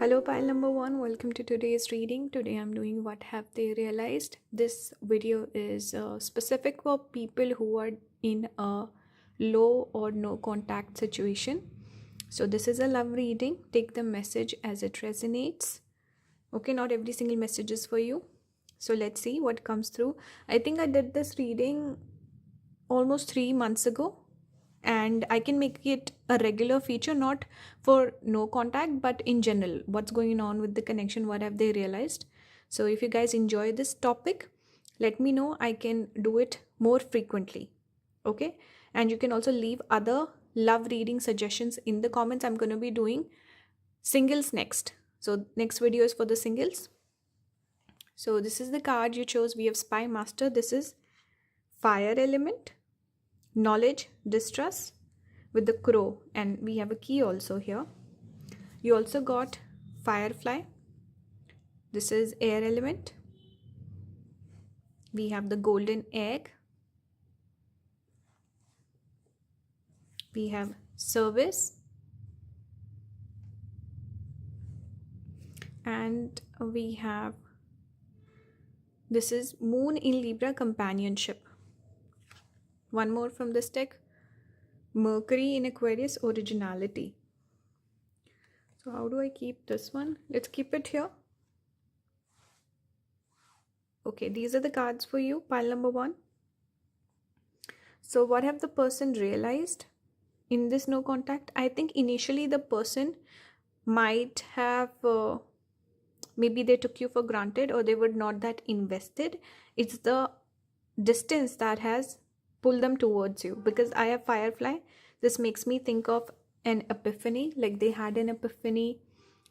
Hello, pile number one. Welcome to today's reading. Today I'm doing What Have They Realized? This video is specific for people who are in a low or no contact situation. So, this is a love reading. Take the message as it resonates. Okay, not every single message is for you. So, let's see what comes through. I think I did this reading almost 3 months ago, and I can make it a regular feature, not for no contact, but in general, what's going on with the connection, what have they realized. So if you guys enjoy this topic, let me know. I can do it more frequently. Okay, and you can also leave other love reading suggestions in the comments. I'm going to be doing singles next, so next video is for the singles. So this is the card you chose. We have Spy Master. This is fire element, knowledge, distrust with the crow, and we have a key also here. You also got firefly. This is air element. We have the golden egg. We have service, and we have, this is moon in Libra, companionship. One more from this deck, Mercury in Aquarius, originality. So how do I keep this one? Let's keep it here. Okay, these are the cards for you, pile number one. So what have the person realized in this no contact? I think initially the person might have, maybe they took you for granted, or they were not that invested. It's the distance that has pull them towards you, because I have firefly. This makes me think of an epiphany, like they had an epiphany,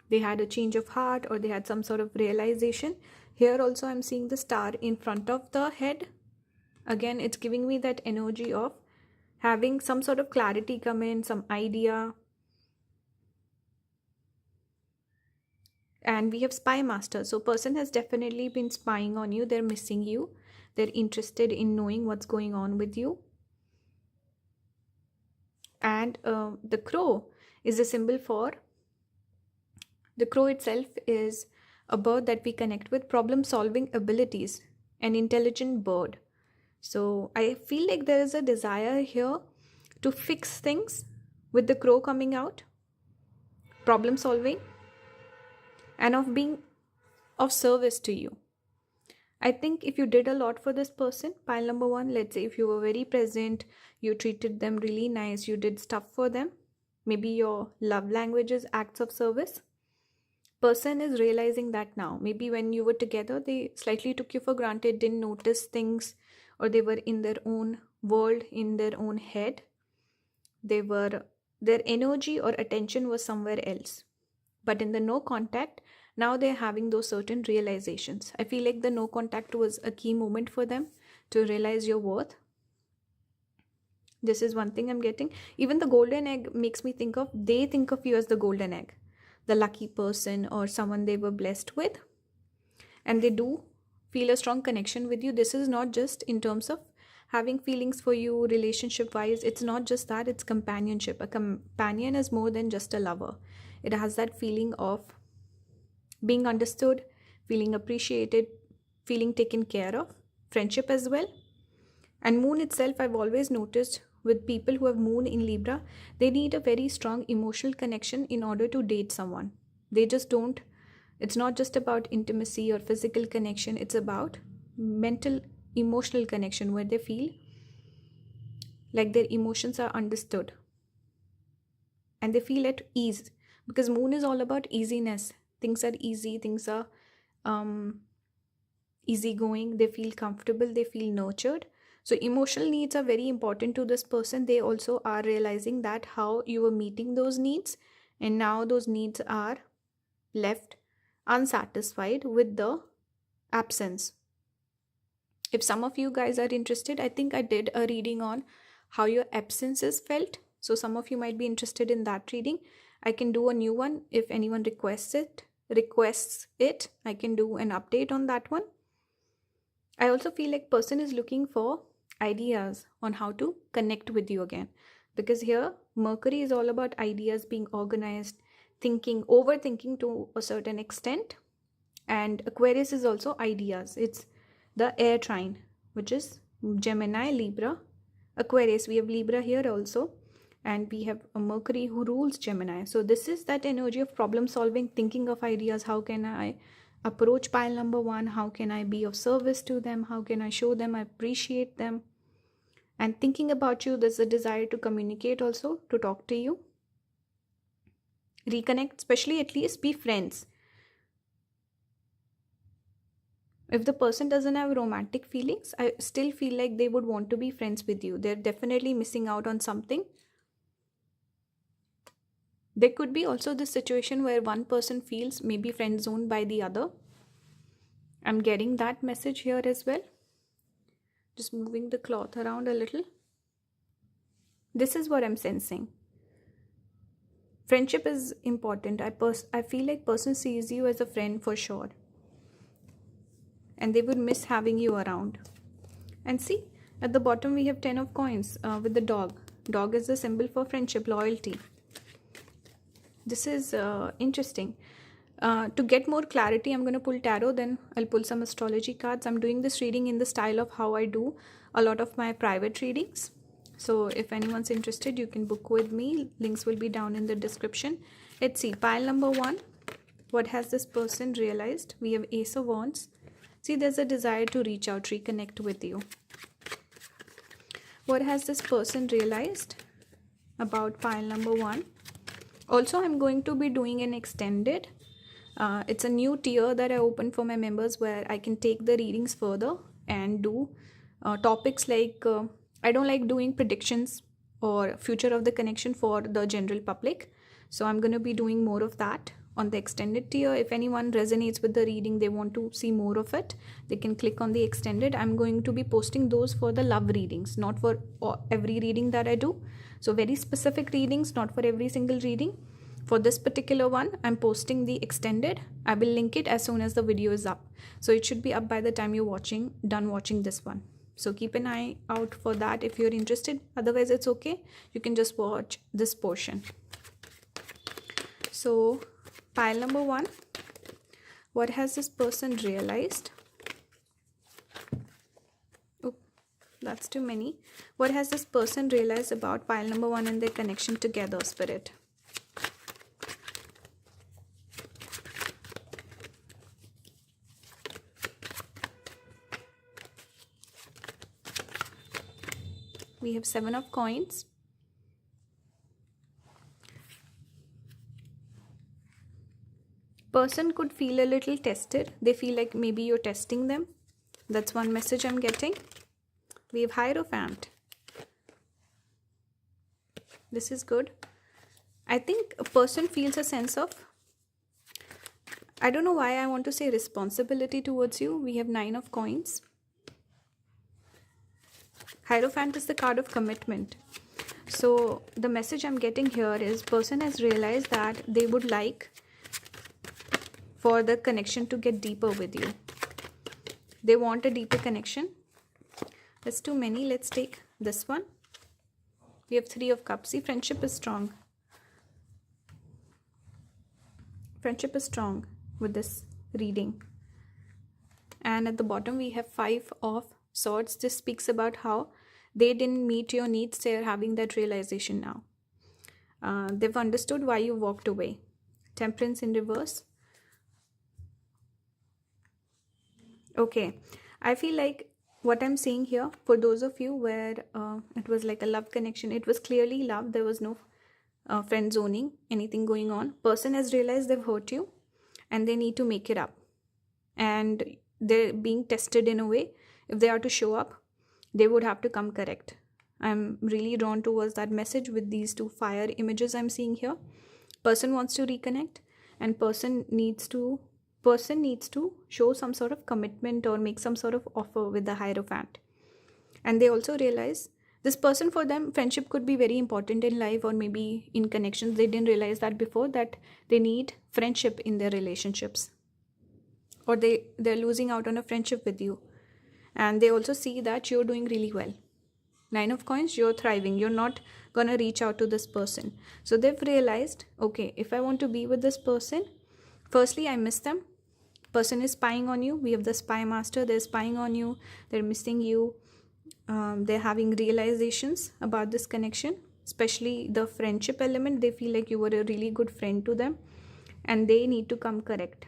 they had a change of heart, or they had some sort of realization. Here also I'm seeing the star in front of the head. Again, it's giving me that energy of having some sort of clarity come in, some idea. And we have Spy Master. So person has definitely been spying on you. They're missing you. They're interested in knowing what's going on with you. And the crow is a symbol for, the crow itself is a bird that we connect with problem solving abilities, an intelligent bird. So I feel like there is a desire here to fix things with the crow coming out, problem solving, and of being of service to you. I think if you did a lot for this person, pile number one, let's say if you were very present, you treated them really nice, you did stuff for them, maybe your love language is acts of service. Person is realizing that now. Maybe when you were together, they slightly took you for granted, didn't notice things, or they were in their own world, in their own head. Their energy or attention was somewhere else. But in the no contact, now they're having those certain realizations. I feel like the no contact was a key moment for them to realize your worth. This is one thing I'm getting. Even the golden egg makes me think of, they think of you as the golden egg, the lucky person or someone they were blessed with. And they do feel a strong connection with you. This is not just in terms of having feelings for you relationship wise. It's not just that, it's companionship. A companion is more than just a lover. It has that feeling of being understood, feeling appreciated, feeling taken care of, friendship as well. And moon itself, I've always noticed with people who have moon in Libra, they need a very strong emotional connection in order to date someone. They just don't, it's not just about intimacy or physical connection, it's about mental, emotional connection where they feel like their emotions are understood and they feel at ease, because moon is all about easiness. Things are easy, things are easygoing, they feel comfortable, they feel nurtured. So emotional needs are very important to this person. They also are realizing that how you were meeting those needs, and now those needs are left unsatisfied with the absence. If some of you guys are interested, I think I did a reading on how your absence is felt. So some of you might be interested in that reading. I can do a new one if anyone requests it. I can do an update on that one. I also feel like person is looking for ideas on how to connect with you again, because here Mercury is all about ideas being organized, overthinking to a certain extent. And Aquarius is also ideas. It's the air trine, which is Gemini, Libra, Aquarius. We have Libra here also, and we have a Mercury who rules Gemini. So this is that energy of problem solving, thinking of ideas. How can I approach pile number 1? How can I be of service to them? How can I show them I appreciate them? And thinking about you, there's a desire to communicate also, to talk to you, reconnect, especially at least be friends. If the person doesn't have romantic feelings, I still feel like they would want to be friends with you. They're definitely missing out on something. There could be also this situation where one person feels maybe friend zoned by the other. I'm getting that message here as well. Just moving the cloth around a little. This is what I'm sensing. Friendship is important. I feel like person sees you as a friend for sure. And they would miss having you around. And see, at the bottom we have 10 of coins with the dog. Dog is the symbol for friendship, loyalty. This is interesting. To get more clarity, I'm going to pull tarot, then I'll pull some astrology cards. I'm doing this reading in the style of how I do a lot of my private readings. So if anyone's interested, you can book with me. Links will be down in the description. Let's see, pile number 1. What has this person realized? We have Ace of Wands. See, there's a desire to reach out, reconnect with you. What has this person realized about pile number 1? Also, I'm going to be doing an extended. It's a new tier that I opened for my members where I can take the readings further and do topics like, I don't like doing predictions or future of the connection for the general public. So I'm going to be doing more of that on the extended tier. If anyone resonates with the reading, they want to see more of it, they can click on the extended. I'm going to be posting those for the love readings, not for every reading that I do. So very specific readings, not for every single reading. For this particular one, I'm posting the extended. I will link it as soon as the video is up. So it should be up by the time you're done watching this one. So keep an eye out for that if you're interested. Otherwise, it's okay. You can just watch this portion. So pile number 1, what has this person realized? Oh, that's too many. What has this person realized about pile number 1 and their connection together, Spirit? We have 7 of coins. Person could feel a little tested. They feel like maybe you're testing them. That's one message I'm getting. We have Hierophant. This is good. I think a person feels a sense of, I don't know why I want to say responsibility towards you. We have 9 of coins. Hierophant is the card of commitment. So the message I'm getting here is person has realized that they would like for the connection to get deeper with you. They want a deeper connection. That's too many. Let's take this one. We have 3 of cups. See, friendship is strong. Friendship is strong with this reading. And at the bottom we have 5 of swords. This speaks about how they didn't meet your needs. They're having that realization now. They've understood why you walked away. Temperance in reverse. Okay, I feel like what I'm seeing here, for those of you where it was like a love connection, it was clearly love. There was no friend zoning, anything going on. Person has realized they've hurt you and they need to make it up. And they're being tested in a way. If they are to show up, they would have to come correct. I'm really drawn towards that message with these 2 fire images I'm seeing here. Person wants to reconnect and person needs to show some sort of commitment or make some sort of offer with the Hierophant. And they also realize this person, for them, friendship could be very important in life or maybe in connections. They didn't realize that before, that they need friendship in their relationships. Or they're losing out on a friendship with you. And they also see that you're doing really well. Nine of Coins, you're thriving. You're not gonna reach out to this person. So they've realized, okay, if I want to be with this person, firstly, I miss them. Person is spying on you. We have the spy master. They're spying on you. They're missing you. They're having realizations about this connection, especially the friendship element. They feel like you were a really good friend to them and they need to come correct.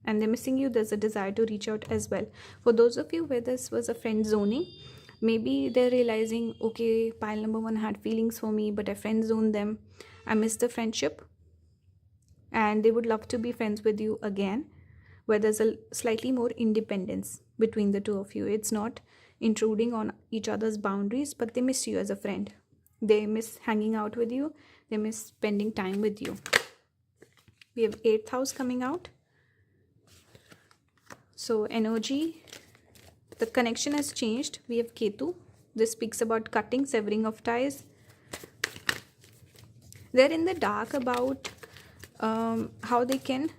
And they're missing you. There's a desire to reach out as well. For those of you where this was a friend zoning, maybe they're realizing, okay, pile number one had feelings for me, but I friend zoned them. I missed the friendship. And they would love to be friends with you again, where there's a slightly more independence between the two of you. It's not intruding on each other's boundaries, but they miss you as a friend. They miss hanging out with you. They miss spending time with you. We have 8th house coming out. So energy, the connection has changed. We have Ketu. This speaks about cutting, severing of ties. They're in the dark about how they can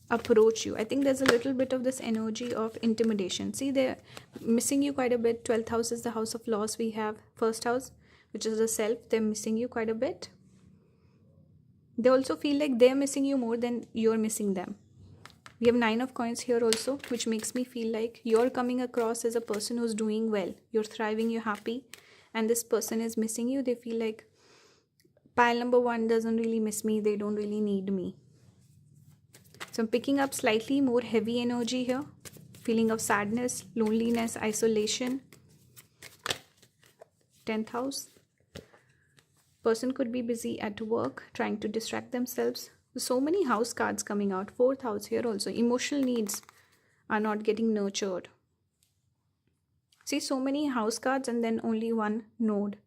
approach you. I think there's a little bit of this energy of intimidation. See, they're missing you quite a bit. 12th house is the house of loss. We have 1st house, which is the self. They're missing you quite a bit. They also feel like they're missing you more than you're missing them. We have 9 of Coins here also, which makes me feel like you're coming across as a person who's doing well. You're thriving, you're happy, and this person is missing you. They feel like pile number one doesn't really miss me. They don't really need me. So I'm picking up slightly more heavy energy here. Feeling of sadness, loneliness, isolation. 10th house. Person could be busy at work, trying to distract themselves. So many house cards coming out. 4th house here also. Emotional needs are not getting nurtured. See, so many house cards and then only one node.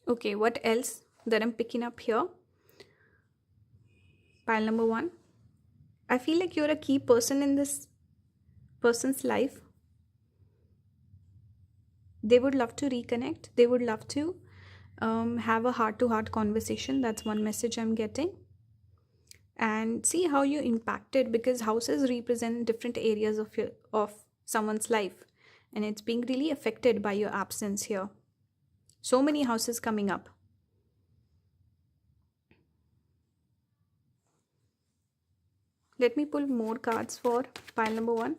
Okay, what else that I'm picking up here? Pile number 1. I feel like you're a key person in this person's life. They would love to reconnect. They would love to have a heart-to-heart conversation. That's one message I'm getting. And see how you impacted, because houses represent different areas of someone's life, and it's being really affected by your absence here. So many houses coming up. Let me pull more cards for pile number 1.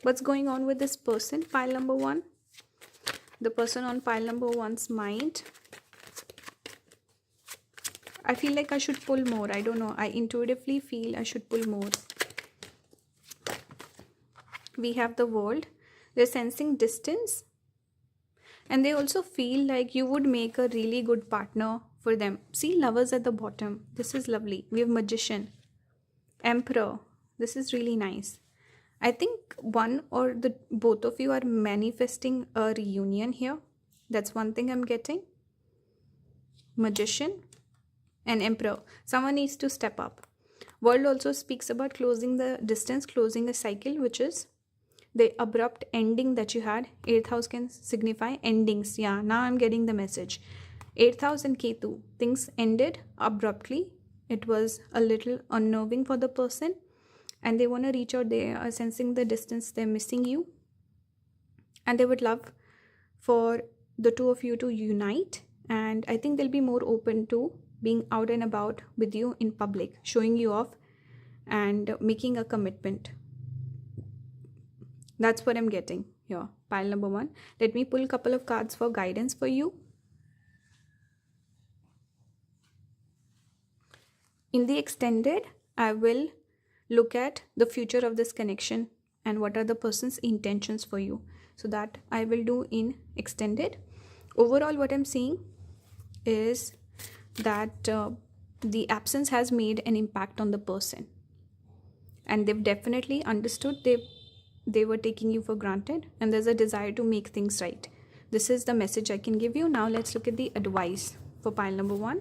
What's going on with this person, pile number 1? The person on pile number 1's mind. I feel like I should pull more. I don't know. I intuitively feel I should pull more. We have the World. They're sensing distance. And they also feel like you would make a really good partner for them. See, Lovers at the bottom. This is lovely. We have Magician. Emperor. This is really nice. I think one or both of you are manifesting a reunion here. That's one thing I'm getting. Magician and Emperor. Someone needs to step up. World also speaks about closing the distance, closing a cycle, which is the abrupt ending that you had. 8th house can signify endings. Yeah, now I'm getting the message. 8th house and Ketu. Things ended abruptly. It was a little unnerving for the person. And they want to reach out. They are sensing the distance. They're missing you. And they would love for the two of you to unite. And I think they'll be more open to being out and about with you in public, showing you off and making a commitment. That's what I'm getting here. Pile number 1. Let me pull a couple of cards for guidance for you. In the extended, I will look at the future of this connection and what are the person's intentions for you. So that I will do in extended. Overall, what I'm seeing is that the absence has made an impact on the person. And they've definitely understood they were taking you for granted. And there's a desire to make things right. This is the message I can give you. Now let's look at the advice for pile number 1.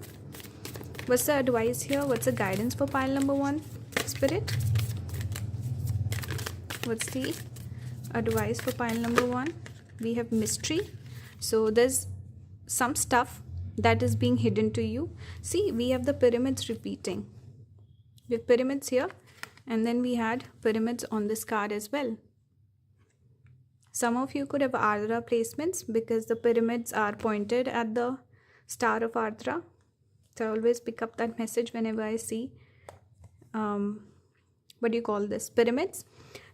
What's the advice here? What's the guidance for pile number 1? Spirit, what's the advice for pile number 1? We have mystery. So there's some stuff that is being hidden to you. See, we have the pyramids repeating. We have pyramids here. And then we had pyramids on this card as well. Some of you could have Ardra placements because the pyramids are pointed at the star of Ardra. So I always pick up that message whenever I see what do you call this, pyramids.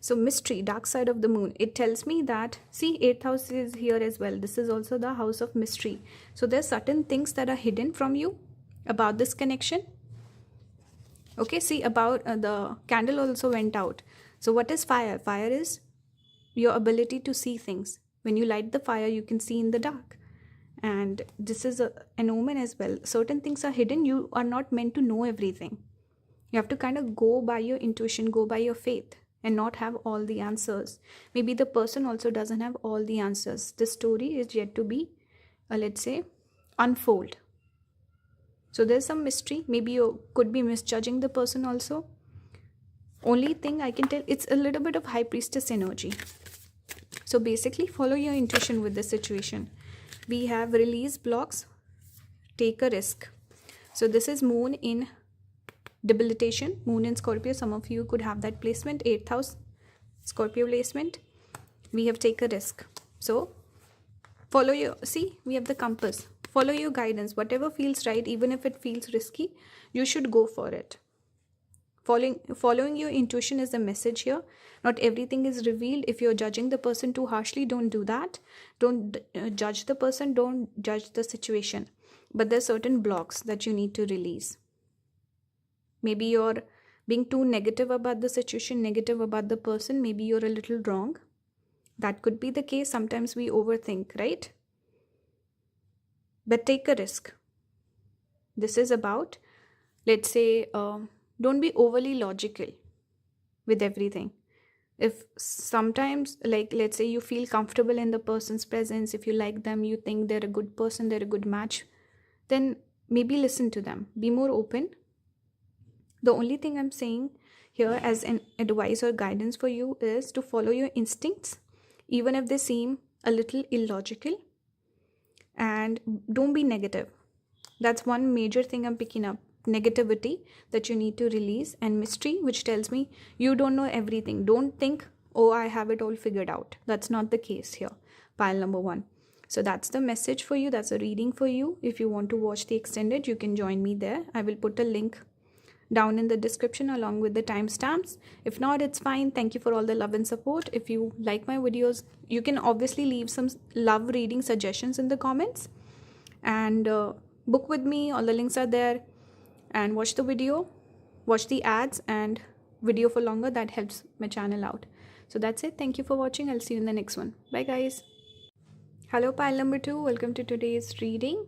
So mystery, dark side of the moon. It tells me that, see, 8th house is here as well. This is also the house of mystery. So there's certain things that are hidden from you about this connection. Okay, see, about the candle also went out. So what is fire? Fire is your ability to see things. When you light the fire, you can see in the dark. And this is an omen as well. Certain things are hidden. You are not meant to know everything. You have to kind of go by your intuition, go by your faith, and not have all the answers. Maybe the person also doesn't have all the answers. The story is yet to be, let's say, unfold. So there's some mystery. Maybe you could be misjudging the person also. Only thing I can tell, it's a little bit of high priestess energy. So basically follow your intuition with the situation. We have release blocks, take a risk. So this is moon in debilitation, moon in Scorpio. Some of you could have that placement, 8th house Scorpio placement. We have take a risk. So follow your, see, we have the compass. Follow your guidance. Whatever feels right, even if it feels risky, you should go for it. Following your intuition is the message here. Not everything is revealed. If you're judging the person too harshly, don't do that. Don't judge the person. Don't judge the situation. But there's certain blocks that you need to release. Maybe you're being too negative about the situation, negative about the person. Maybe you're a little wrong. That could be the case. Sometimes we overthink, right? But take a risk. This is about, let's say, don't be overly logical with everything. If sometimes, like, let's say you feel comfortable in the person's presence, if you like them, you think they're a good person, they're a good match, then maybe listen to them. Be more open. The only thing I'm saying here as an advice or guidance for you is to follow your instincts, even if they seem a little illogical. And don't be negative. That's one major thing I'm picking up. Negativity that you need to release, and mystery, which tells me you don't know everything. Don't think, oh, I have it all figured out. That's not the case here. Pile number 1. So that's the message for you. That's a reading for you. If you want to watch the extended, you can join me there. I will put a link down in the description along with the timestamps. If not, it's fine. Thank you for all the love and support. If you like my videos, you can obviously leave some love reading suggestions in the comments, and book with me. All the links are there. And watch the video, watch the ads and video for longer. That helps my channel out. So that's it. Thank you for watching. I'll see you in the next one. Bye guys. Hello pile number 2. Welcome to today's reading.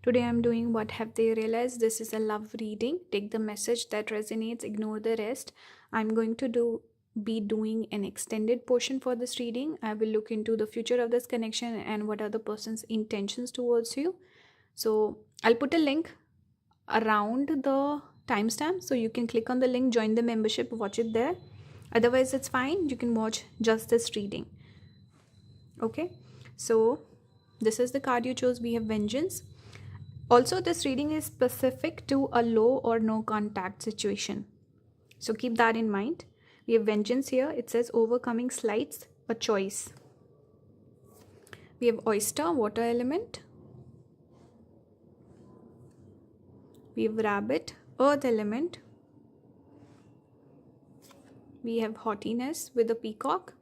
Today I'm doing What Have They Realized. This is a love reading. Take the message that resonates, ignore the rest. I'm going to be doing an extended portion for this reading. I will look into the future of this connection and what are the person's intentions towards you. So I'll put a link around the timestamp, so you can click on the link, join the membership, watch it there. Otherwise it's fine, you can watch just this reading. Okay, so this is the card you chose. We have Vengeance. Also, this reading is specific to a low or no contact situation, so keep that in mind. We have Vengeance here. It says overcoming slights, a choice. We have Oyster, water element. We have Rabbit, earth element. We have Haughtiness with a peacock.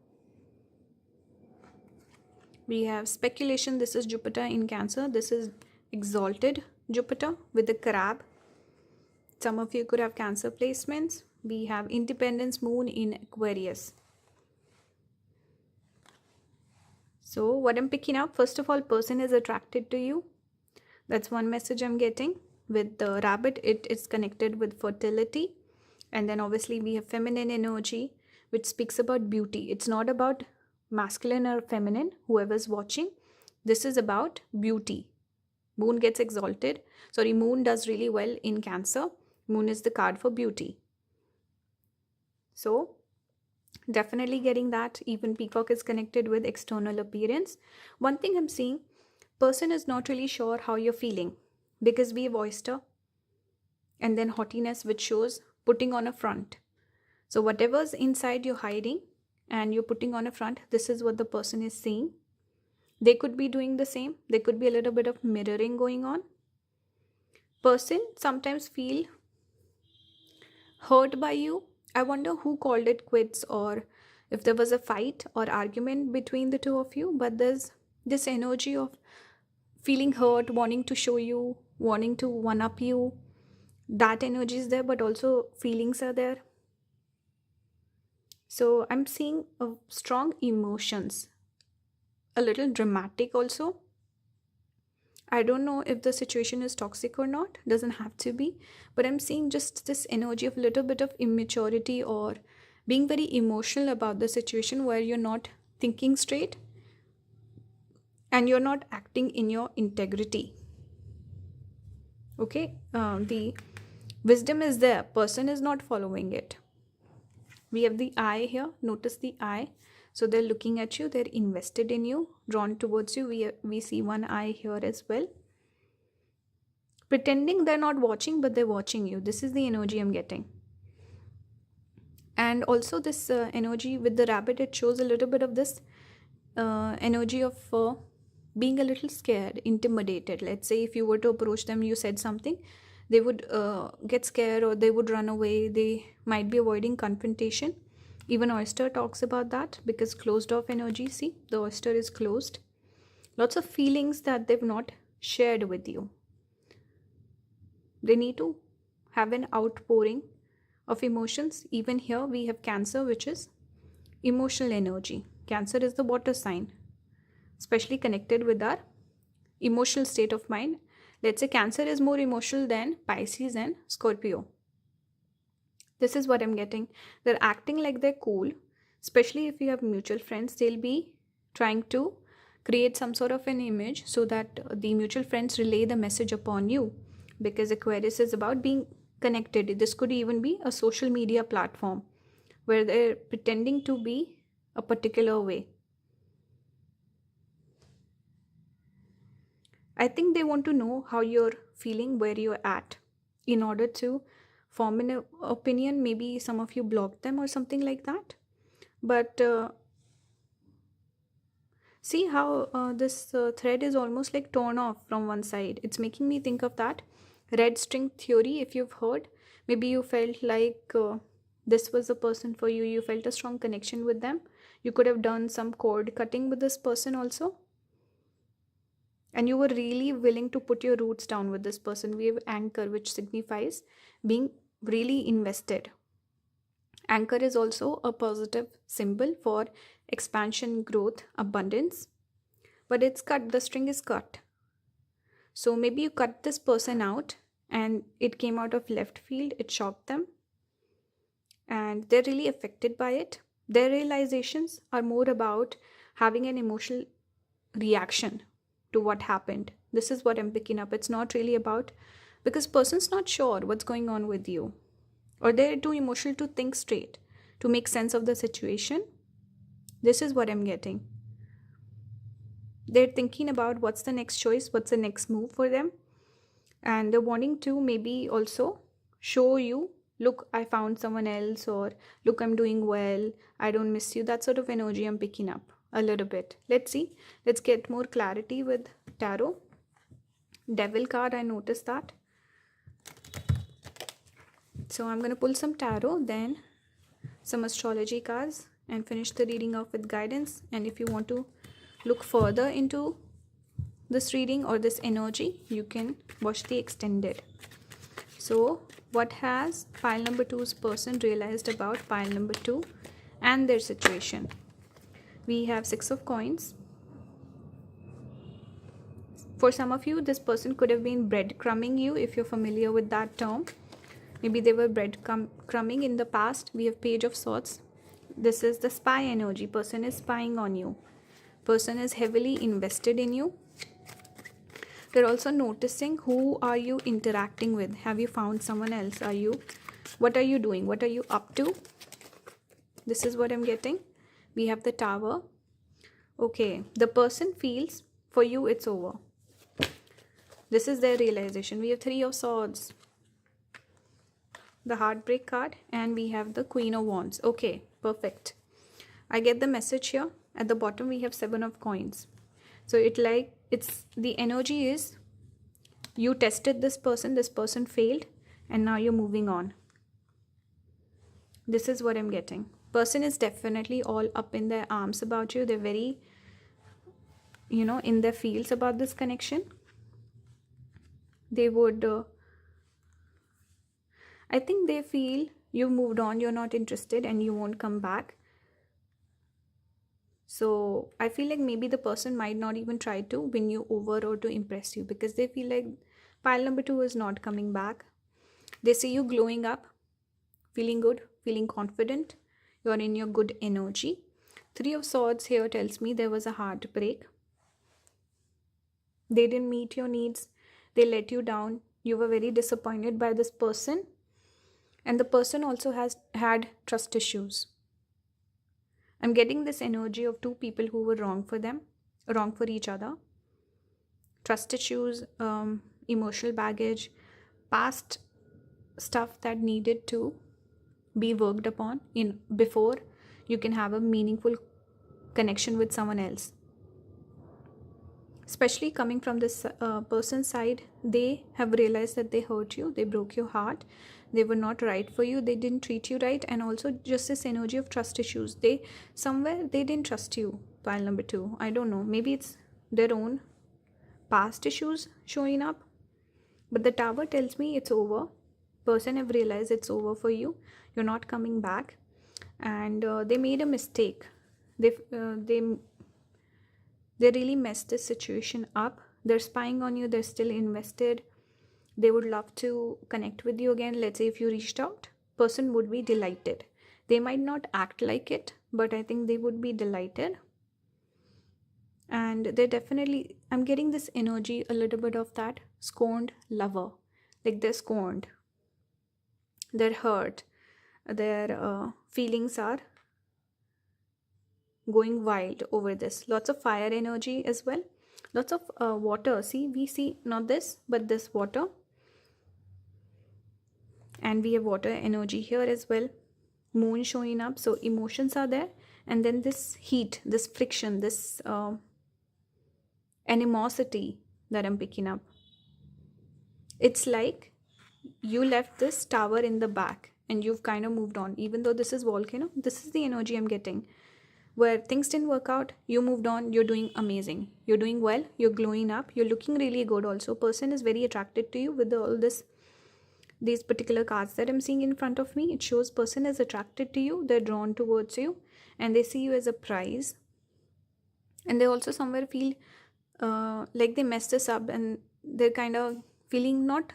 We have Speculation. This is Jupiter in Cancer. This is exalted Jupiter with the crab. Some of you could have Cancer placements. We have Independence Moon in Aquarius. So what I'm picking up, first of all, person is attracted to you. That's one message I'm getting. With the rabbit, it is connected with fertility. And then obviously we have feminine energy, which speaks about beauty. It's not about masculine or feminine, whoever's watching. This is about beauty. Moon gets exalted. Sorry, Moon does really well in Cancer. Moon is the card for beauty. So definitely getting that. Even peacock is connected with external appearance. One thing I'm seeing, person is not really sure how you're feeling, because we have Oyster and then Haughtiness, which shows putting on a front. So whatever's inside you're hiding and you're putting on a front, this is what the person is seeing. They could be doing the same. There could be a little bit of mirroring going on. Person sometimes feel hurt by you. I wonder who called it quits, or if there was a fight or argument between the two of you, but there's this energy of feeling hurt, wanting to show you, wanting to one up you. That energy is there, but also feelings are there. So I'm seeing strong emotions, a little dramatic also. I don't know if the situation is toxic or not, doesn't have to be, but I'm seeing just this energy of a little bit of immaturity or being very emotional about the situation, where you're not thinking straight and you're not acting in your integrity. Okay, the wisdom is there, person is not following it. We have the eye here, notice the eye. So they're looking at you, they're invested in you, drawn towards you. We see one eye here as well. Pretending they're not watching, but they're watching you. This is the energy I'm getting. And also this energy with the rabbit, it shows a little bit of this energy of being a little scared, intimidated. Let's say if you were to approach them, you said something, they would get scared or they would run away. They might be avoiding confrontation. Even oyster talks about that, because closed off energy, see, the oyster is closed. Lots of feelings that they've not shared with you. They need to have an outpouring of emotions. Even here we have Cancer, which is emotional energy. Cancer is the water sign, especially connected with our emotional state of mind. Let's say Cancer is more emotional than Pisces and Scorpio. This is what I'm getting. They're acting like they're cool, especially if you have mutual friends. They'll be trying to create some sort of an image so that the mutual friends relay the message upon you, because Aquarius is about being connected. This could even be a social media platform where they're pretending to be a particular way. I think they want to know how you're feeling, where you're at, in order to form an opinion. Maybe some of you blocked them or something like that. But see how this thread is almost like torn off from one side. It's making me think of that red string theory, if you've heard. Maybe you felt like this was the person for you. You felt a strong connection with them. You could have done some cord cutting with this person also. And you were really willing to put your roots down with this person. We have anchor, which signifies being really invested. Anchor is also a positive symbol for expansion, growth, abundance. But it's cut, the string is cut. So maybe you cut this person out and it came out of left field. It shocked them. And they're really affected by it. Their realizations are more about having an emotional reaction to what happened. This is what I'm picking up. It's not really about, because person's not sure what's going on with you, or they're too emotional to think straight, to make sense of the situation. This is what I'm getting. They're thinking about what's the next choice, what's the next move for them, and they're wanting to maybe also show you, look, I found someone else, or look, I'm doing well, I don't miss you. That sort of energy I'm picking up a little bit. Let's see. Let's get more clarity with tarot. Devil card, I noticed that. So I'm going to pull some tarot, then some astrology cards, and finish the reading off with guidance. And if you want to look further into this reading or this energy, you can watch the extended. So what has pile number 2's person realized about pile number 2 and their situation? We have 6 of coins. For some of you, this person could have been breadcrumbing you, if you're familiar with that term. Maybe they were breadcrumbing in the past. We have Page of Swords. This is the spy energy. Person is spying on you. Person is heavily invested in you. They're also noticing who are you interacting with. Have you found someone else? What are you doing? What are you up to? This is what I'm getting. We have the Tower. Okay, the person feels for you it's over. This is their realization. We have 3 of Swords. the heartbreak card, and we have the Queen of Wands. Okay, perfect. I get the message here. At the bottom we have 7 of coins. So it's the energy is you tested this person failed, and now you're moving on. This is what I'm getting. Person is definitely all up in their arms about you. They're very, in their feels about this connection. They would, I think they feel you moved on, you're not interested, and you won't come back. So I feel like maybe the person might not even try to win you over or to impress you, because they feel like pile number 2 is not coming back. They see you glowing up, feeling good, feeling confident. You're in your good energy. 3 of Swords here tells me there was a heartbreak. They didn't meet your needs. They let you down. You were very disappointed by this person. And the person also has had trust issues. I'm getting this energy of 2 people who were wrong for each other. Trust issues, emotional baggage, past stuff that needed to be worked upon before you can have a meaningful connection with someone else. Especially coming from this person's side, they have realized that they hurt you, they broke your heart, they were not right for you, they didn't treat you right, and also just this energy of trust issues. They didn't trust you, pile number 2. I don't know, maybe it's their own past issues showing up, but the Tower tells me it's over. Person have realized it's over for you, you're not coming back, and they made a mistake. They really messed this situation up. They're spying on you, they're still invested. They would love to connect with you again. Let's say if you reached out, person would be delighted. They might not act like it, but I think they would be delighted. And they're definitely, I'm getting this energy, a little bit of that scorned lover. Like they're scorned, they're hurt, their feelings are going wild over this. Lots of fire energy as well. Lots of water. We see not this, but this water. And we have water energy here as well. Moon showing up. So emotions are there. And then this heat, this friction, this animosity that I'm picking up. It's like you left this Tower in the back and you've kind of moved on. Even though this is volcano, this is the energy I'm getting. Where things didn't work out, you moved on, you're doing amazing. You're doing well, you're glowing up, you're looking really good also. Person is very attracted to you with all these particular cards that I'm seeing in front of me. It shows person is attracted to you, they're drawn towards you, and they see you as a prize. And they also somewhere feel like they messed this up, and they're kind of feeling not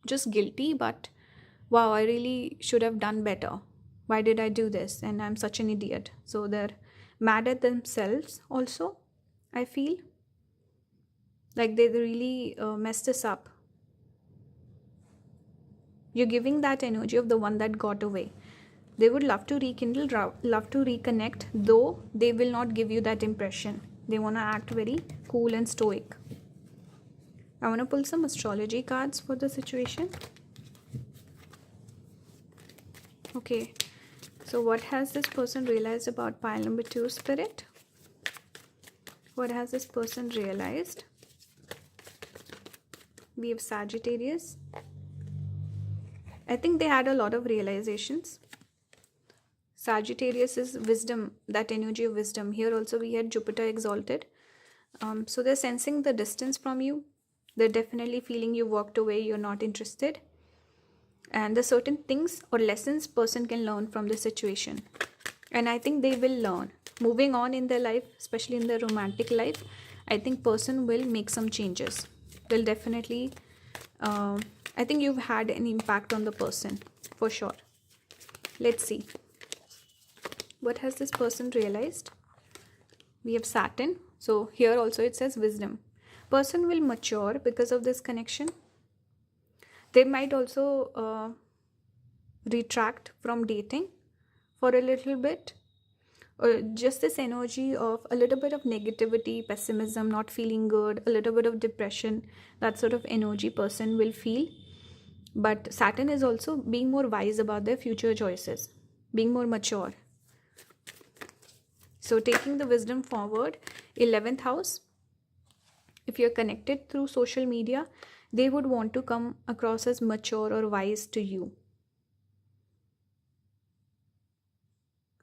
just guilty, but wow, I really should have done better. Why did I do this? And I'm such an idiot. So they're mad at themselves also. I feel like they really messed this up. You're giving that energy of the one that got away. They would love to rekindle, love to reconnect, though they will not give you that impression. They want to act very cool and stoic. I want to pull some astrology cards for the situation. Okay. So what has this person realized about pile number 2, Spirit? What has this person realized? We have Sagittarius. I think they had a lot of realizations. Sagittarius is wisdom, that energy of wisdom. Here also we had Jupiter exalted. So they're sensing the distance from you. They're definitely feeling you walked away, you're not interested. And the certain things or lessons person can learn from the situation. And I think they will learn. Moving on in their life, especially in their romantic life, I think person will make some changes. They'll definitely, I think you've had an impact on the person, for sure. Let's see. What has this person realized? We have Saturn. So here also it says wisdom. Person will mature because of this connection. They might also retract from dating for a little bit, or just this energy of a little bit of negativity, pessimism, not feeling good, a little bit of depression, that sort of energy person will feel. But Saturn is also being more wise about their future choices, being more mature. So taking the wisdom forward, 11th house, if you're connected through social media, they would want to come across as mature or wise to you.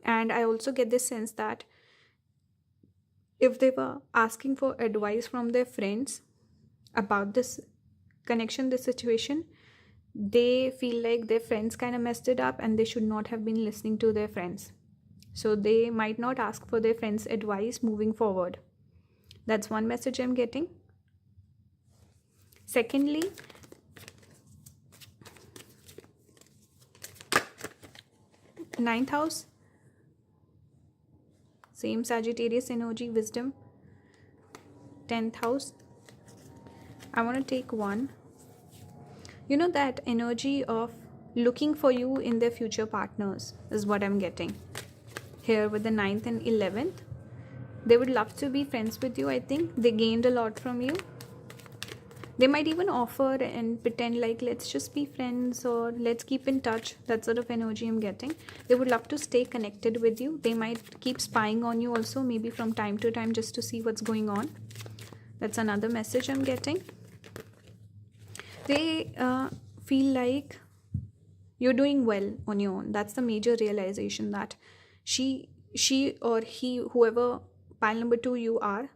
And I also get this sense that if they were asking for advice from their friends about this connection, this situation, they feel like their friends kind of messed it up and they should not have been listening to their friends. So they might not ask for their friends' advice moving forward. That's one message I'm getting. Secondly, ninth house, same Sagittarius energy, wisdom. 10th house, I want to take one. You know, that energy of looking for you in their future partners is what I'm getting here with the 9th and 11th. They would love to be friends with you. I think they gained a lot from you. They might even offer and pretend like, let's just be friends or let's keep in touch. That sort of energy I'm getting. They would love to stay connected with you. They might keep spying on you also, maybe from time to time, just to see what's going on. That's another message I'm getting. They feel like you're doing well on your own. That's the major realization, that she or he, whoever pile number 2 you are,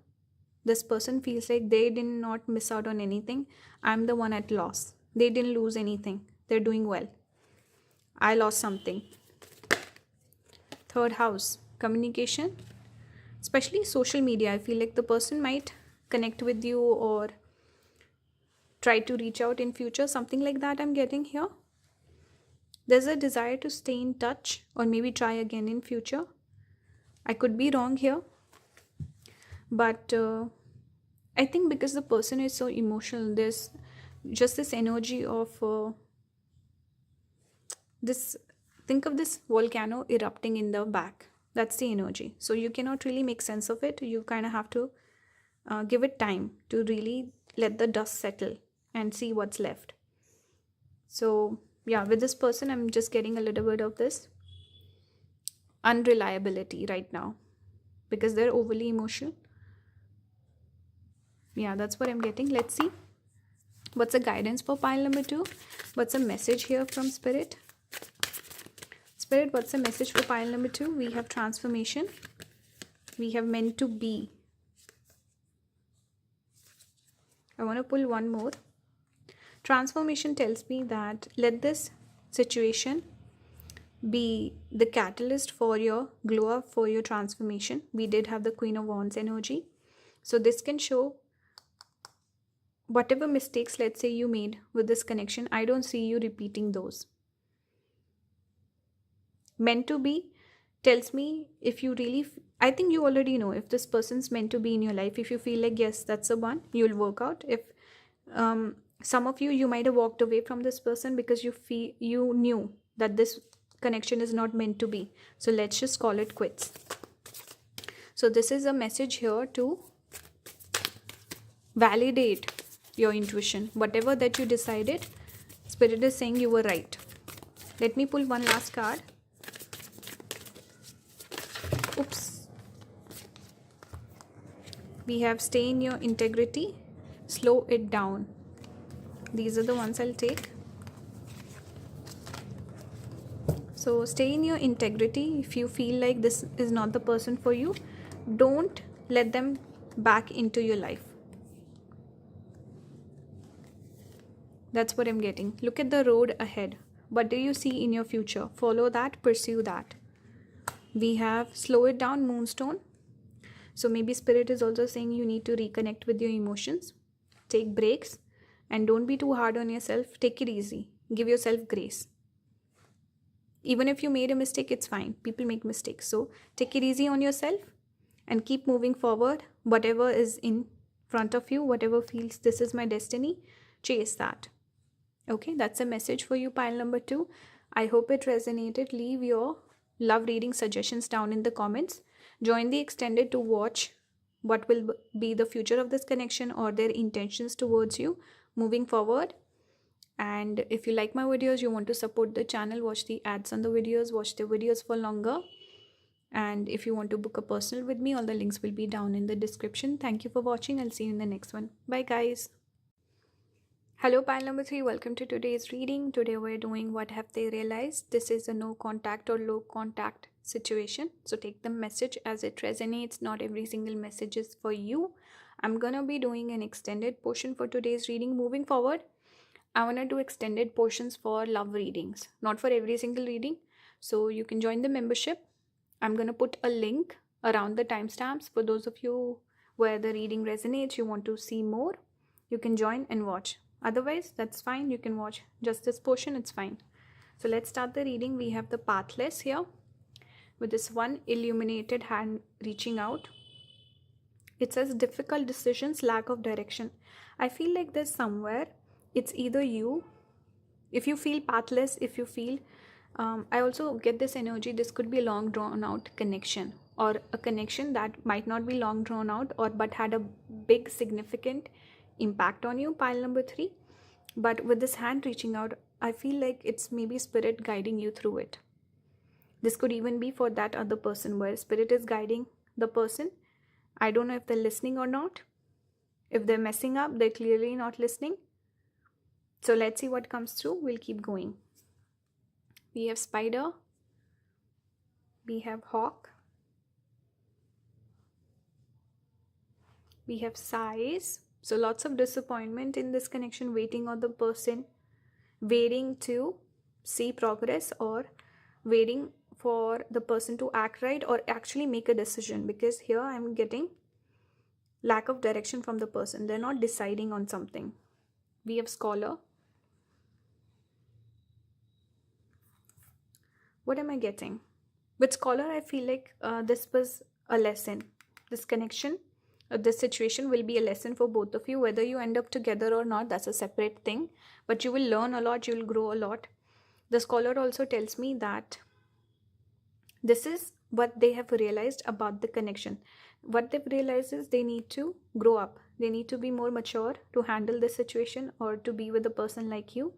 this person feels like they did not miss out on anything. I'm the one at loss. They didn't lose anything. They're doing well. I lost something. 3rd house, communication, especially social media. I feel like the person might connect with you or try to reach out in future, something like that I'm getting here. There's a desire to stay in touch or maybe try again in future. I could be wrong here, but I think because the person is so emotional, there's just this energy of this, think of this volcano erupting in the back. That's the energy. So you cannot really make sense of it. You kind of have to give it time to really let the dust settle and see what's left. So yeah, with this person, I'm just getting a little bit of this unreliability right now because they're overly emotional. Yeah, that's what I'm getting. Let's see what's the guidance for pile number 2. What's a message here from Spirit? Spirit, what's the message for pile number 2? We have transformation. We have meant to be. I want to pull one more. Transformation tells me that let this situation be the catalyst for your glow up, for your transformation. We did have the Queen of Wands energy. So this can show whatever mistakes, let's say, you made with this connection. I don't see you repeating those. Meant to be tells me if you really, I think you already know if this person's meant to be in your life. If you feel like, yes, that's the one, you'll work out. If some of you might have walked away from this person because you knew that this connection is not meant to be. So let's just call it quits. So this is a message here to validate your intuition. Whatever that you decided, Spirit is saying you were right. Let me pull one last card. Oops. We have stay in your integrity, slow it down. These are the ones I'll take. So stay in your integrity. If you feel like this is not the person for you, don't let them back into your life. That's what I'm getting. Look at the road ahead. What do you see in your future? Follow that, pursue that. We have slow it down, moonstone. So maybe Spirit is also saying you need to reconnect with your emotions. Take breaks and don't be too hard on yourself. Take it easy. Give yourself grace. Even if you made a mistake, it's fine. People make mistakes. So take it easy on yourself and keep moving forward. Whatever is in front of you, whatever feels this is my destiny, chase that. Okay, that's a message for you, pile number 2. I hope it resonated. Leave your love reading suggestions down in the comments. Join the extended to watch what will be the future of this connection or their intentions towards you moving forward. And if you like my videos, you want to support the channel, watch the ads on the videos, watch the videos for longer. And if you want to book a personal with me, all the links will be down in the description. Thank you for watching. I'll see you in the next one. Bye guys. Hello pile number 3, welcome to today's reading. Today we're doing What Have They Realized. This is a no contact or low contact situation, so take the message as it resonates. Not every single message is for you. I'm gonna be doing an extended portion for today's reading. Moving forward, I want to do extended portions for love readings, not for every single reading. So you can join the membership. I'm going to put a link around the timestamps for those of you where the reading resonates, you want to see more, you can join and watch. Otherwise, that's fine. You can watch just this portion, it's fine. So let's start the reading. We have the pathless here with this one illuminated hand reaching out. It says difficult decisions, lack of direction. I feel like there's somewhere, it's either you, if you feel pathless, if you feel, I also get this energy, this could be a long drawn out connection, or a connection that might not be long drawn out, or but had a big significant impact on you, pile number 3. But with this hand reaching out, I feel like it's maybe spirit guiding you through it. This could even be for that other person, where spirit is guiding the person. I don't know if they're listening or not. If they're messing up, they're clearly not listening. So let's see what comes through. We'll keep going. We have spider. We have hawk. We have sighs. So lots of disappointment in this connection, waiting on the person, waiting to see progress, or waiting for the person to act right or actually make a decision, because here I'm getting lack of direction from the person. They're not deciding on something. We have scholar. What am I getting? With scholar, I feel like this was a lesson. This connection, this situation will be a lesson for both of you. Whether you end up together or not, that's a separate thing. But you will learn a lot, you will grow a lot. The scholar also tells me that this is what they have realized about the connection. What they've realized is they need to grow up. They need to be more mature to handle this situation, or to be with a person like you.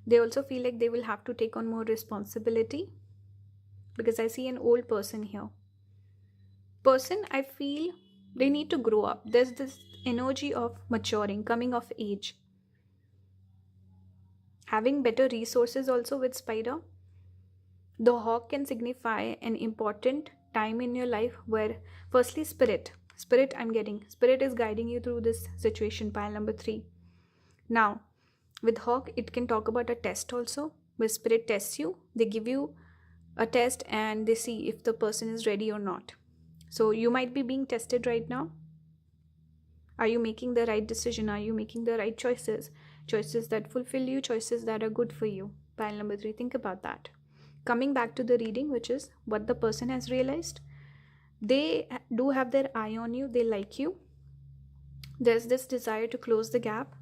They also feel like they will have to take on more responsibility, because I see an old person here. Person, I feel they need to grow up. There's this energy of maturing, coming of age, having better resources also with spider. The hawk can signify an important time in your life where, firstly, spirit, I'm getting spirit is guiding you through this situation, pile number 3. Now with hawk, it can talk about a test also, where spirit tests you. They give you a test and they see if the person is ready or not. So you might be being tested right now. Are you making the right decision? Are you making the right choices? Choices that fulfill you, choices that are good for you. Pile number 3, think about that. Coming back to the reading, which is what the person has realized. They do have their eye on you. They like you. There's this desire to close the gap,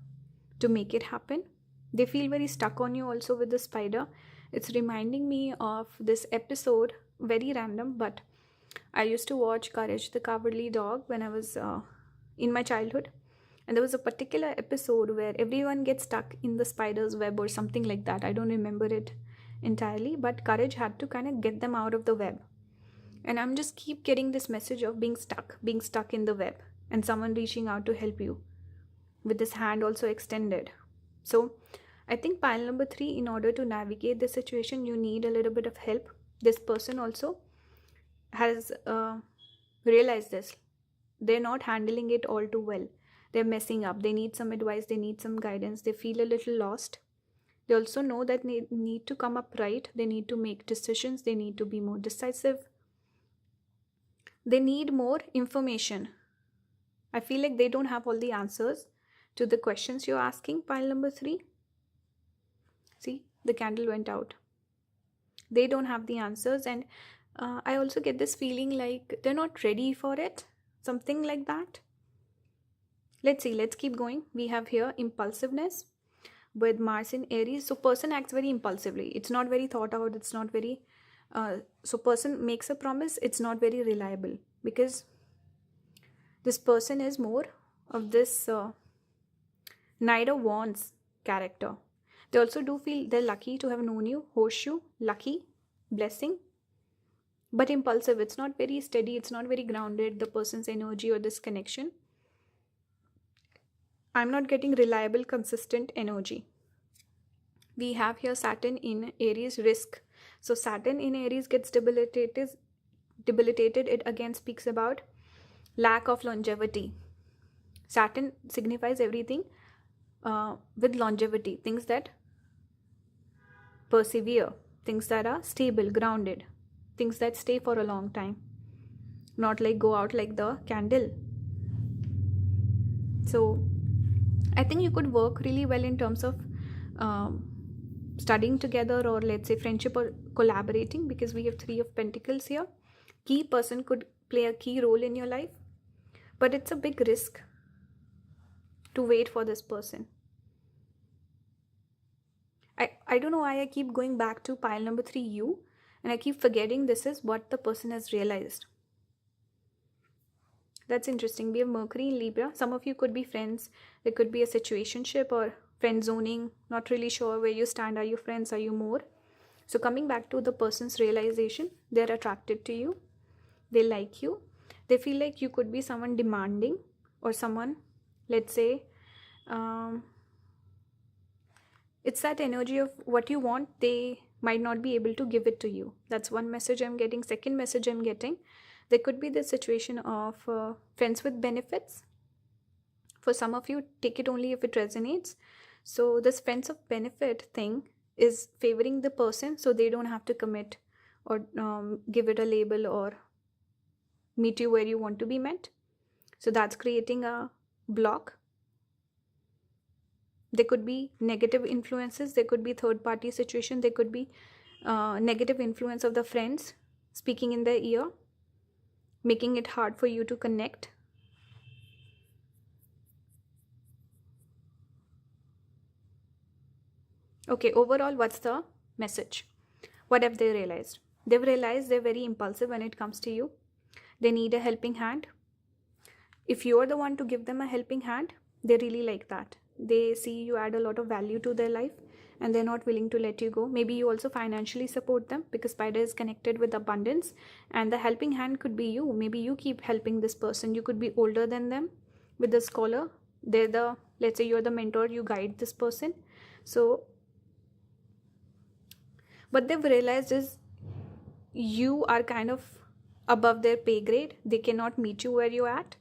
to make it happen. They feel very stuck on you also with the spider. It's reminding me of this episode, very random, but I used to watch Courage the Cowardly Dog when I was in my childhood. And there was a particular episode where everyone gets stuck in the spider's web or something like that. I don't remember it entirely, but Courage had to kind of get them out of the web. And I'm just keep getting this message of being stuck in the web, and someone reaching out to help you with this hand also extended. So I think pile number 3, in order to navigate the situation, you need a little bit of help. This person also has realized this. They're not handling it all too well. They're messing up. They need some advice. They need some guidance. They feel a little lost. They also know that they need to come up right. They need to make decisions. They need to be more decisive. They need more information. I feel like they don't have all the answers to the questions you're asking, pile number 3. See, the candle went out. They don't have the answers, and I also get this feeling like they're not ready for it, something like that. Let's see, let's keep going. We have here impulsiveness with Mars in Aries. So person acts very impulsively. It's not very thought out. It's not very so person makes a promise. It's not very reliable, because this person is more of this Knight of Wands character. They also do feel they're lucky to have known you, horseshoe, lucky, blessing, but impulsive. It's not very steady, it's not very grounded, the person's energy or this connection. I'm not getting reliable, consistent energy. We have here Saturn in Aries, risk. So Saturn in Aries gets debilitated. It again speaks about lack of longevity. Saturn signifies everything with longevity, things that persevere, things that are stable, grounded, things that stay for a long time, not like go out like the candle. So I think you could work really well in terms of studying together, or let's say friendship or collaborating, because we have 3 of Pentacles here. Key person could play a key role in your life, but it's a big risk to wait for this person. I don't know why I keep going back to pile number 3, you, and I keep forgetting this is what the person has realized. That's interesting. We have Mercury in Libra. Some of you could be friends. There could be a situationship or friend zoning. Not really sure where you stand. Are you friends? Are you more? So coming back to the person's realization, they're attracted to you. They like you. They feel like you could be someone demanding, or someone, let's say, it's that energy of what you want, they might not be able to give it to you. That's one message I'm getting. Second message I'm getting, there could be this situation of friends with benefits. For some of you, take it only if it resonates. So this friends of benefit thing is favoring the person, so they don't have to commit or give it a label or meet you where you want to be met. So that's creating a block. There could be negative influences. There could be third party situation. There could be negative influence of the friends speaking in their ear, making it hard for you to connect. Okay, overall, what's the message? What have they realized? They've realized they're very impulsive when it comes to you. They need a helping hand. If you're the one to give them a helping hand, they really like that. They see you add a lot of value to their life, and they're not willing to let you go. Maybe you also financially support them, because Spider is connected with abundance, and the helping hand could be you. Maybe you keep helping this person. You could be older than them with the scholar. They're the, let's say you're the mentor, you guide this person. So what they've realized is you are kind of above their pay grade. They cannot meet you where you're at.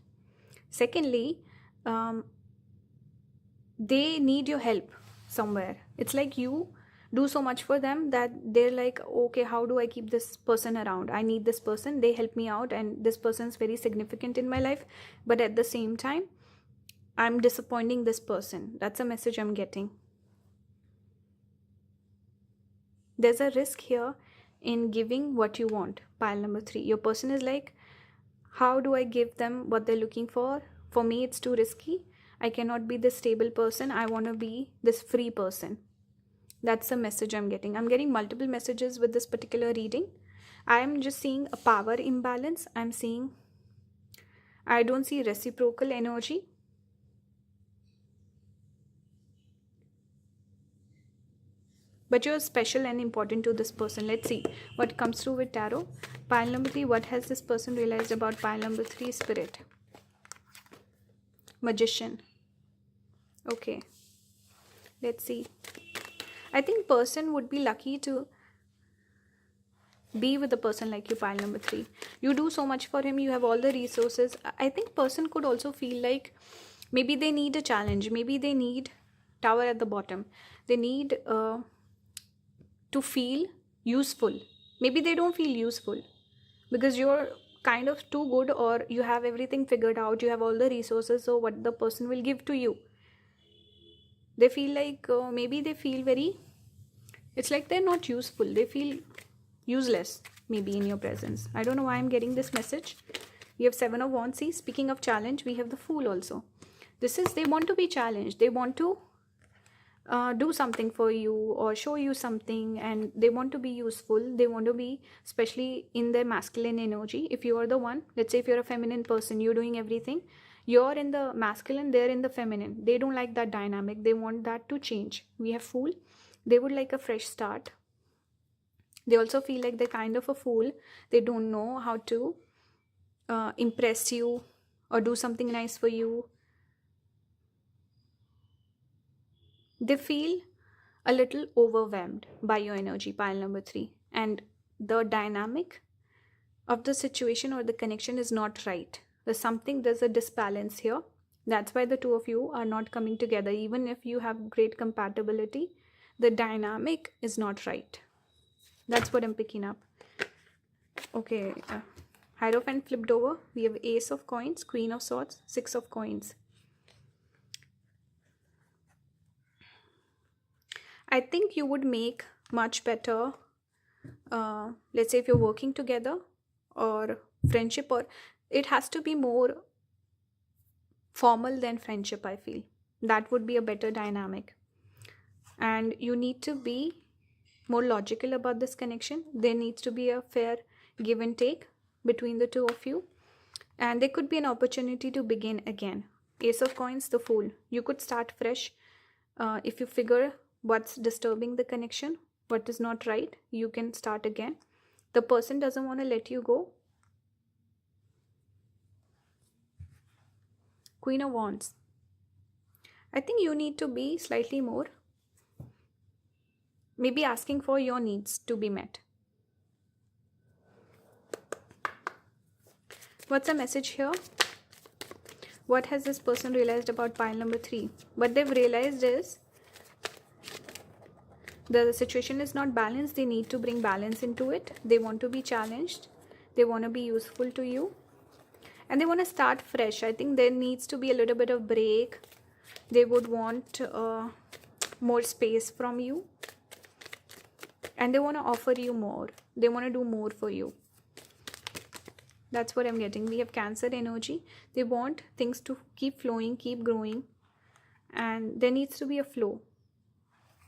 Secondly, they need your help somewhere. It's like you do so much for them that they're like, okay, how do I keep this person around? I need this person. They help me out, and this person's very significant in my life. But at the same time, I'm disappointing this person. That's a message I'm getting. There's a risk here in giving what you want. Pile number 3. Your person is like, how do I give them what they're looking for? For me, it's too risky. I cannot be this stable person. I want to be this free person. That's the message I'm getting. I'm getting multiple messages with this particular reading. I'm just seeing a power imbalance. I don't see reciprocal energy. But you're special and important to this person. Let's see what comes through with tarot. Pile number 3. What has this person realized about pile number 3? Spirit. Magician. Okay. Let's see. I think person would be lucky to be with a person like you, pile number 3. You do so much for him. You have all the resources. I think person could also feel like maybe they need a challenge. Maybe they need tower at the bottom. They need to feel useful. Maybe they don't feel useful because you're kind of too good, or you have everything figured out, you have all the resources. So what the person will give to you, they feel like maybe they feel very, it's like they're not useful. They feel useless maybe in your presence. I don't know why I'm getting this message. We have 7 of Wands. See, speaking of challenge, we have the Fool also. This is, they want to be challenged. They want to do something for you or show you something, and they want to be useful. They want to be, especially in their masculine energy. If you are the one, let's say if you're a feminine person, you're doing everything, You're in the masculine, they're in the feminine. They don't like that dynamic. They want that to change. We have Fool. They would like a fresh start. They also feel like they're kind of a fool. They don't know how to impress you or do something nice for you. They feel a little overwhelmed by your energy, pile number 3. And the dynamic of the situation or the connection is not right. There's a disbalance here. That's why the two of you are not coming together. Even if you have great compatibility, the dynamic is not right. That's what I'm picking up. Okay, Hierophant flipped over. We have Ace of Coins, Queen of Swords, 6 of Coins. I think you would make much better, let's say if you're working together or friendship, or it has to be more formal than friendship, I feel. That would be a better dynamic. And you need to be more logical about this connection. There needs to be a fair give and take between the two of you. And there could be an opportunity to begin again. Ace of Coins, the Fool. You could start fresh. If you figure what's disturbing the connection, what is not right, you can start again. The person doesn't want to let you go. Queen of Wands. I think you need to be slightly more, maybe asking for your needs to be met. What's the message here? What has this person realized about pile number 3? What they've realized is the situation is not balanced. They need to bring balance into it. They want to be challenged. They want to be useful to you. And they want to start fresh. I think there needs to be a little bit of break. They would want more space from you. And they want to offer you more. They want to do more for you. That's what I'm getting. We have Cancer energy. They want things to keep flowing, keep growing. And there needs to be a flow.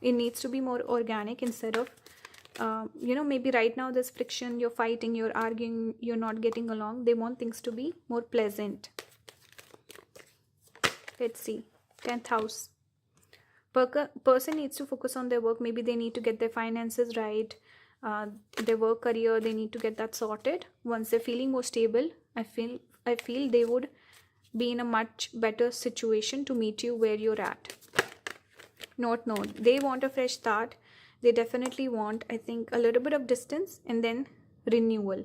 It needs to be more organic instead of, maybe right now there's friction, you're fighting, you're arguing, you're not getting along. They want things to be more pleasant. Let's see. 10th house. Person needs to focus on their work. Maybe they need to get their finances right. Their work career, they need to get that sorted. Once they're feeling more stable, I feel they would be in a much better situation to meet you where you're at. No. They want a fresh start. They definitely want, I think, a little bit of distance and then renewal.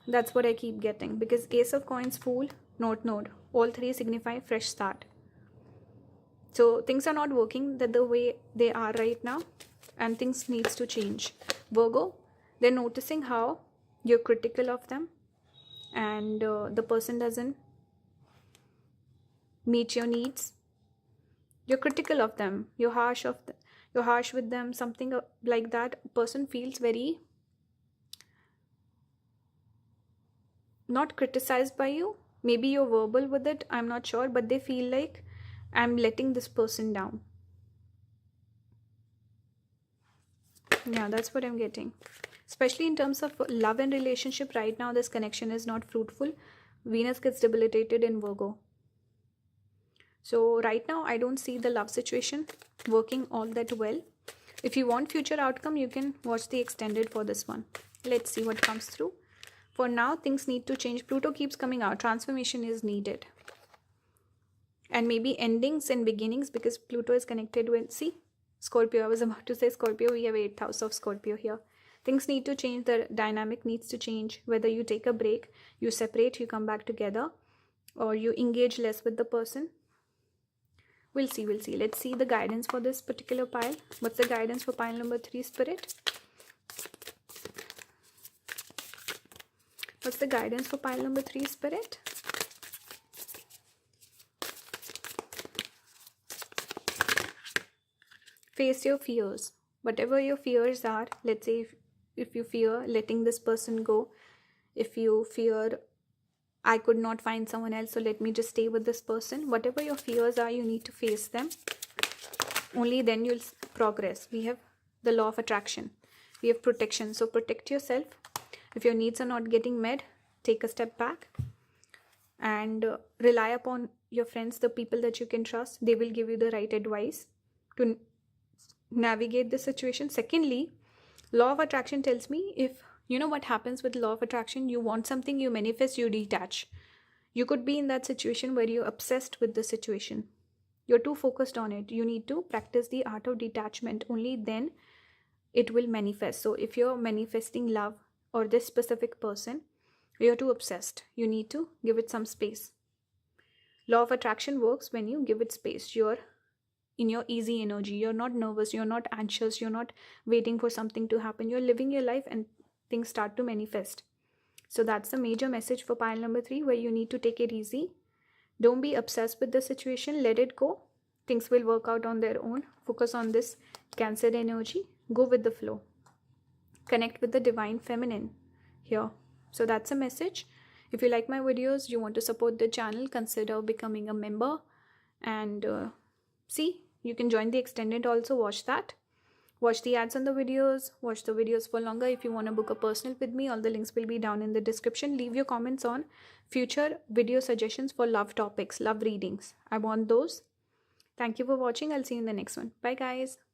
That's what I keep getting. Because Ace of Coins, Fool, Node. All three signify fresh start. So things are not working the way they are right now. And things needs to change. Virgo, they're noticing how you're critical of them. And the person doesn't meet your needs. You're critical of them. You're harsh with them. Something like that. Person feels very not criticized by you. Maybe you're verbal with it. I'm not sure. But they feel like I'm letting this person down. Yeah, that's what I'm getting. Especially in terms of love and relationship, right now this connection is not fruitful. Venus gets debilitated in Virgo. So right now I don't see the love situation working all that well. If you want future outcome, you can watch the extended for this one. Let's see what comes through. For now, things need to change. Pluto keeps coming out. Transformation is needed. And maybe endings and beginnings, because Pluto is connected with, see, Scorpio. I was about to say Scorpio. We have 8th house of Scorpio here. Things need to change. The dynamic needs to change. Whether you take a break, you separate, you come back together, or you engage less with the person. We'll see. Let's see the guidance for this particular pile. What's the guidance for pile number 3, Spirit? What's the guidance for pile number 3, Spirit? Face your fears. Whatever your fears are, let's say if you fear letting this person go, if you fear I could not find someone else, so let me just stay with this person. Whatever your fears are, you need to face them. Only then you'll progress. We have the law of attraction. We have protection. So protect yourself. If your needs are not getting met, take a step back and rely upon your friends, the people that you can trust. They will give you the right advice to navigate the situation. Secondly, law of attraction tells me, if you know what happens with law of attraction, you want something, you manifest, you detach. You could be in that situation where you're obsessed with the situation, you're too focused on it. You need to practice the art of detachment. Only then it will manifest. So if you're manifesting love or this specific person, you're too obsessed. You need to give it some space. Law of attraction works when you give it space. You're in your easy energy. You're not nervous. You're not anxious. You're not waiting for something to happen. You're living your life and things start to manifest. So that's the major message for pile number 3, where you need to take it easy. Don't be obsessed with the situation. Let it go. Things will work out on their own. Focus on this Cancer energy. Go with the flow. Connect with the divine feminine here. So that's a message. If you like my videos, you want to support the channel, consider becoming a member. And see, you can join the extended also. Watch that. Watch the ads on the videos. Watch the videos for longer. If you want to book a personal with me, all the links will be down in the description. Leave your comments on future video suggestions for love topics, love readings. I want those. Thank you for watching. I'll see you in the next one. Bye guys.